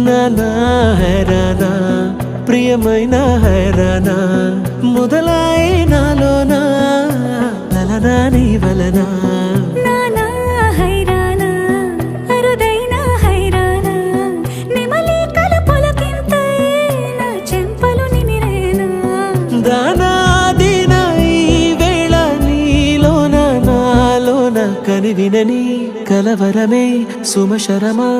నానా హైరానా ప్రియమైన హైరానా మొదలాయి నాలోనా లలనా నీ వలనా నానా హైరానా అరుదైన హైరానా నెమలి కలపులకింతై నా చెంపలు నిమిరేనా దానాదిన ఈ వేళ నీలోన నాలోన కనివినని కలవరమే సుమశరమా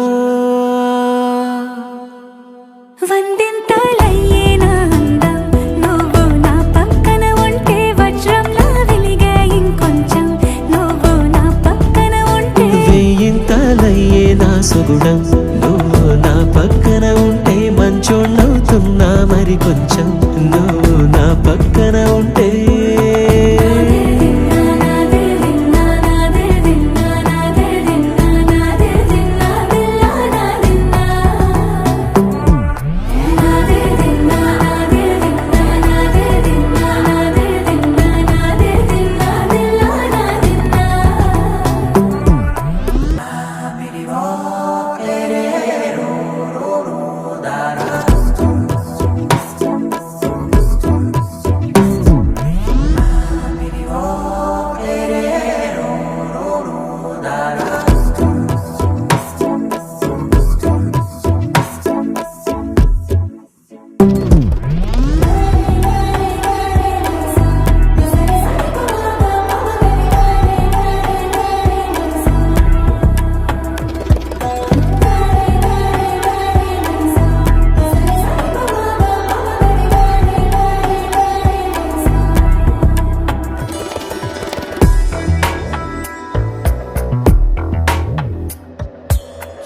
వందింతలయ్యేనా అందం నువ్వు నా పక్కన ఉంటే వజ్రంలా వెలిగే ఇంకొంచెం నువ్వు నా పక్కన ఉంటే వెయ్యింతలయ్యే నా సుగుణం నువ్వు నా పక్కన ఉంటే మంచోణ్ణవుతున్నా మరి కొంచెం నువ్వు నా పక్కన ఉంటే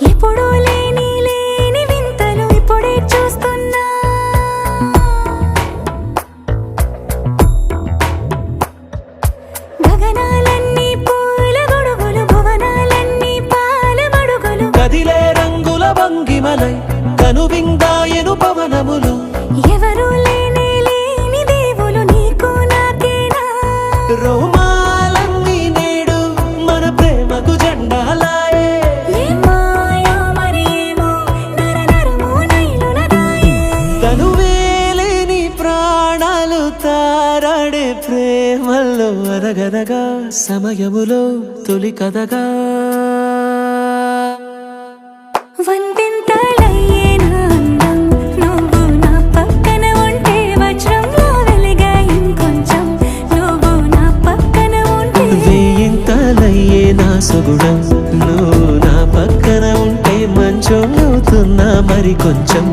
ఎప్పుడూ లేని వింతలు ఇప్పుడే చూస్తున్నా గగనాలన్నీ పూల గొడుగులు భువనాలన్నీ పాల మడుగులు కదిలే రంగుల భంగిమలై కనువిందాయను పవనములు ఎవరూ లేని దేవులు నీకు నాకేనా రోమాలన్నీ నేడు మన ప్రేమకు జెండాలాయే తనువేలేని ప్రాణాలు తారాడే ప్రేమల్లో అనగనగా సమయములో తొలి కథగా వందింతలయ్యేనా అందం నువ్వు నా పక్కన ఉంటే వజ్రంలా వెలిగే ఇంకొంచెం నువ్వు నా పక్కన ఉంటే వెయ్యింతలయ్యే నా సుగుణం నువ్వు నా పక్కన ఉంటే మంచోణ్ణవుతున్నా మరి కొంచెం